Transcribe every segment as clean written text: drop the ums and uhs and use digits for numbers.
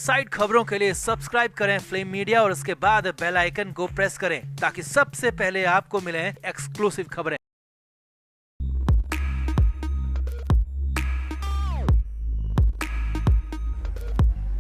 Side खबरों के लिए सब्सक्राइब करें फ्लेम मीडिया और उसके बाद बेल आइकन को प्रेस करें ताकि सबसे पहले आपको मिले एक्सक्लूसिव खबरें।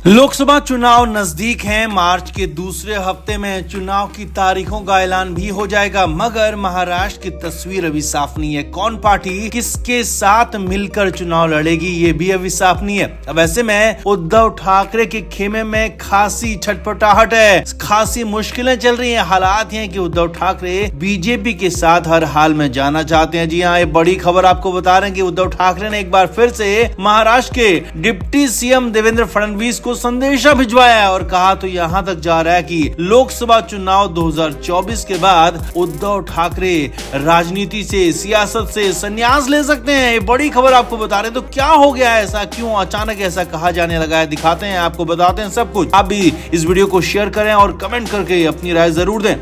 लोकसभा चुनाव नजदीक हैं। मार्च के दूसरे हफ्ते में चुनाव की तारीखों का ऐलान भी हो जाएगा, मगर महाराष्ट्र की तस्वीर अभी साफ नहीं है। कौन पार्टी किसके साथ मिलकर चुनाव लड़ेगी ये भी अभी साफ नहीं है। अब ऐसे में उद्धव ठाकरे के खेमे में खासी छटपटाहट है, खासी मुश्किलें चल रही हैं। हालात हैं कि उद्धव ठाकरे बीजेपी के साथ हर हाल में जाना चाहते हैं। जी हाँ, ये बड़ी खबर आपको बता रहे हैं कि उद्धव ठाकरे ने एक बार फिर से महाराष्ट्र के डिप्टी सीएम देवेंद्र फडणवीस को संदेशा भिजवाया है और कहा तो यहां तक जा रहा है कि लोकसभा चुनाव 2024 के बाद उद्धव ठाकरे राजनीति से, सियासत से संन्यास ले सकते हैं। ये बड़ी खबर आपको बता रहे हैं। तो क्या हो गया है, ऐसा क्यों अचानक ऐसा कहा जाने लगा है, दिखाते हैं, आपको बताते हैं सब कुछ। आप भी इस वीडियो को शेयर करें और कमेंट करके अपनी राय जरूर दें।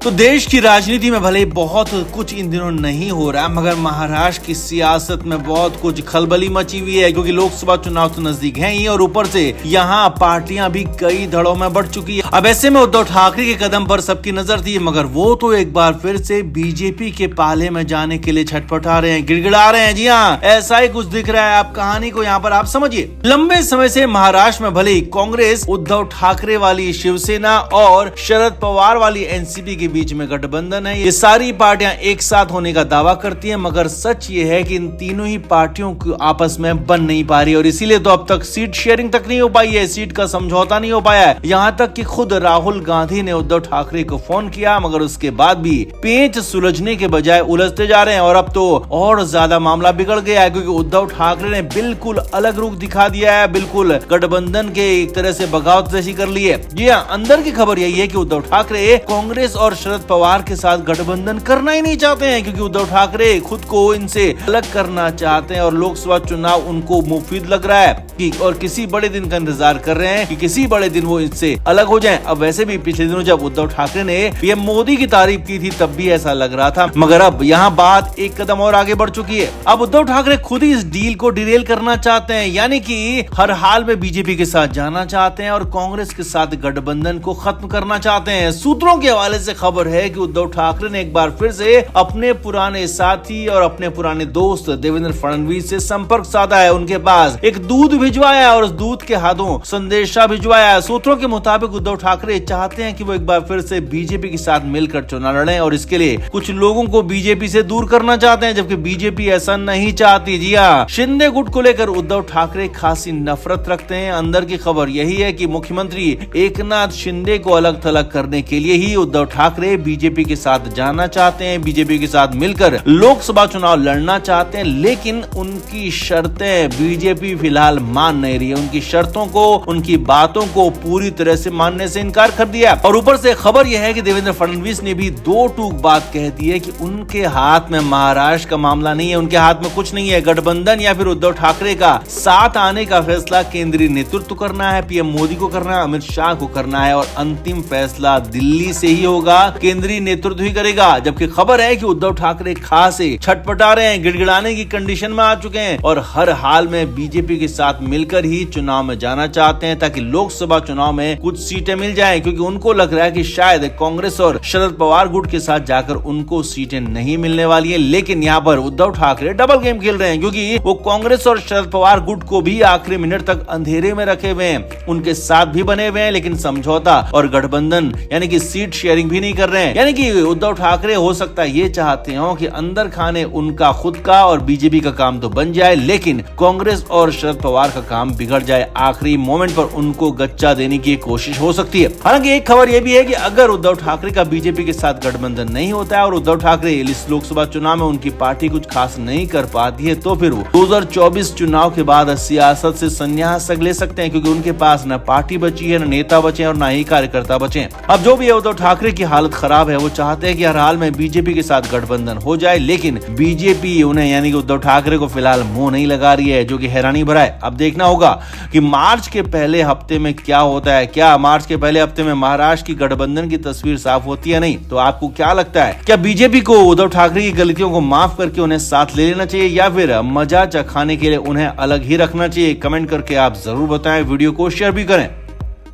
तो देश की राजनीति में भले बहुत कुछ इन दिनों नहीं हो रहा, मगर महाराष्ट्र की सियासत में बहुत कुछ खलबली मची हुई है, क्योंकि लोकसभा चुनाव तो नजदीक हैं ही और ऊपर से यहाँ पार्टियां भी कई धड़ों में बढ़ चुकी है। अब ऐसे में उद्धव ठाकरे के कदम पर सबकी नजर थी, मगर वो तो एक बार फिर से बीजेपी के पाले में जाने के लिए छटपटा रहे हैं, गिड़गिड़ा रहे हैं। जी हाँ, ऐसा ही कुछ दिख रहा है। आप कहानी को यहाँ पर आप समझिए। लंबे समय से महाराष्ट्र में भले कांग्रेस, उद्धव ठाकरे वाली शिवसेना और शरद पवार वाली एनसीपी के बीच में गठबंधन है। ये सारी पार्टियां एक साथ होने का दावा करती हैं, मगर सच ये है कि इन तीनों ही पार्टियों को आपस में बन नहीं पा रही और इसीलिए तो अब तक सीट शेयरिंग तक नहीं हो पाई है, सीट का समझौता नहीं हो पाया है। यहाँ तक कि खुद राहुल गांधी ने उद्धव ठाकरे को फोन किया, मगर उसके बाद भी पेंच सुलझने के बजाय उलझते जा रहे हैं और अब तो और ज्यादा मामला बिगड़ गया है, क्योंकि उद्धव ठाकरे ने बिल्कुल अलग रुख दिखा दिया है, बिल्कुल गठबंधन के एक तरह से बगावत जैसी कर ली है। जी हाँ, अंदर की खबर यही है कि उद्धव ठाकरे कांग्रेस और शरद पवार के साथ गठबंधन करना ही नहीं चाहते हैं, क्योंकि उद्धव ठाकरे खुद को इनसे अलग करना चाहते हैं और लोकसभा चुनाव उनको मुफीद लग रहा है और किसी बड़े दिन का इंतजार कर रहे हैं कि किसी बड़े दिन वो इनसे अलग हो जाएं। अब वैसे भी पिछले दिनों जब उद्धव ठाकरे ने पीएम मोदी की तारीफ की थी तब भी ऐसा लग रहा था, मगर अब यहाँ बात एक कदम और आगे बढ़ चुकी है। अब उद्धव ठाकरे खुद ही इस डील को डिरेल करना चाहते हैं, यानी कि हर हाल में बीजेपी के साथ जाना चाहते हैं और कांग्रेस के साथ गठबंधन को खत्म करना चाहते हैं। सूत्रों के हवाले से खबर है कि उद्धव ठाकरे ने एक बार फिर से अपने पुराने साथी और अपने पुराने दोस्त देवेंद्र फडणवीस से संपर्क साधा है। उनके पास एक दूत भिजवाया और उस दूत के हाथों संदेशा भिजवाया। सूत्रों के मुताबिक उद्धव ठाकरे चाहते हैं कि वो एक बार फिर से बीजेपी के साथ मिलकर चुनाव लड़ें और इसके लिए कुछ लोगों को बीजेपी से दूर करना चाहते हैं, जबकि बीजेपी ऐसा नहीं चाहती। जी हाँ, शिंदे गुट को लेकर उद्धव ठाकरे खासी नफरत रखते हैं। अंदर की खबर यही है कि मुख्यमंत्री एकनाथ शिंदे को अलग थलग करने के लिए ही उद्धव ठाकरे बीजेपी के साथ जाना चाहते हैं, बीजेपी के साथ मिलकर लोकसभा चुनाव लड़ना चाहते हैं, लेकिन उनकी शर्तें बीजेपी फिलहाल मान नहीं रही है। उनकी शर्तों को, उनकी बातों को पूरी तरह से मानने से इनकार कर दिया और ऊपर से खबर यह है कि देवेंद्र फडणवीस ने भी दो टूक बात कह दी है कि उनके हाथ में महाराष्ट्र का मामला नहीं है, उनके हाथ में कुछ नहीं है। गठबंधन या फिर उद्धव ठाकरे का साथ आने का फैसला केंद्रीय नेतृत्व करना है, पीएम मोदी को करना है, अमित शाह को करना है और अंतिम फैसला दिल्ली से ही होगा, केंद्रीय नेतृत्व ही करेगा। जबकि खबर है कि उद्धव ठाकरे खासे छटपटा रहे हैं, गिड़गिड़ाने की कंडीशन में आ चुके हैं और हर हाल में बीजेपी के साथ मिलकर ही चुनाव में जाना चाहते हैं ताकि लोकसभा चुनाव में कुछ सीटें मिल जाएं, क्योंकि उनको लग रहा है कि शायद कांग्रेस और शरद पवार गुट के साथ जाकर उनको सीटें नहीं मिलने वाली है। लेकिन यहाँ पर उद्धव ठाकरे डबल गेम खेल रहे हैं, क्योंकि वो कांग्रेस और शरद पवार गुट को भी आखिरी मिनट तक अंधेरे में रखे हुए हैं, उनके साथ भी बने हुए हैं, लेकिन समझौता और गठबंधन यानी कि सीट शेयरिंग भी नहीं कर रहे हैं। यानी कि उद्धव ठाकरे हो सकता है ये चाहते हो कि अंदर खाने उनका खुद का और बीजेपी का काम तो बन जाए, लेकिन कांग्रेस और शरद पवार का काम बिगड़ जाए। आखिरी मोमेंट पर उनको गच्चा देने की कोशिश हो सकती है। हालांकि एक खबर यह भी है कि अगर उद्धव ठाकरे का बीजेपी के साथ गठबंधन नहीं होता है और उद्धव ठाकरे इस लोकसभा चुनाव में उनकी पार्टी कुछ खास नहीं कर पाती है, तो फिर वो 2024 चुनाव के बाद सियासत से संन्यास ले सकते हैं, क्योंकि उनके पास न पार्टी बची है, न नेता बचे और न ही कार्यकर्ता बचे। अब जो भी है, उद्धव ठाकरे की हालत खराब है। वो चाहते हैं कि हर हाल में बीजेपी के साथ गठबंधन हो जाए, लेकिन बीजेपी उन्हें यानी कि उद्धव ठाकरे को फिलहाल मुंह नहीं लगा रही है, जो कि हैरानी भरा है। अब देखना होगा कि मार्च के पहले हफ्ते में क्या होता है। क्या मार्च के पहले हफ्ते में महाराष्ट्र की गठबंधन की तस्वीर साफ होती है नहीं? तो आपको क्या लगता है, क्या बीजेपी को उद्धव ठाकरे की गलतियों को माफ करके उन्हें साथ ले लेना चाहिए या फिर मजा चखाने के लिए उन्हें अलग ही रखना चाहिए? कमेंट करके आप जरूर बताएं, वीडियो को शेयर भी करें।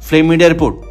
Flame media report.